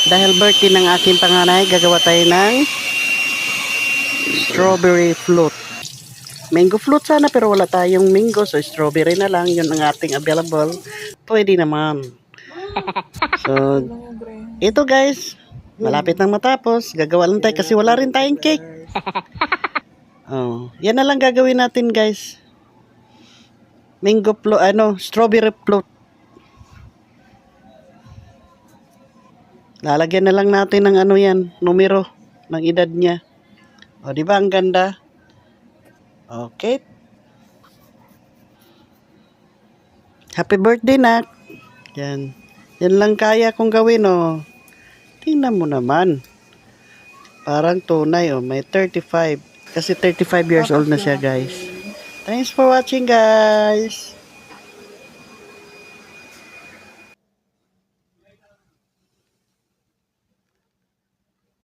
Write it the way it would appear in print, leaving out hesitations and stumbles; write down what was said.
Dahil birthday ng aking panganay, gagawa tayo ng strawberry float. Mango float sana pero wala tayong mango, so strawberry na lang. Yun ang ating available. Pwede naman. So, ito guys, malapit nang matapos. Gagawa lang tayo kasi wala rin tayong cake. Oh, yan na lang gagawin natin guys. Mango float, strawberry float. Lalagyan na lang natin ng yan, numero ng edad niya. O, di ba ang ganda? Okay. Happy birthday, nak. Yan. Yan lang kaya kong gawin, oh. Tingnan mo naman. Parang tunay, oh. May 35. Kasi 35 years old na siya, guys. Thanks for watching, guys.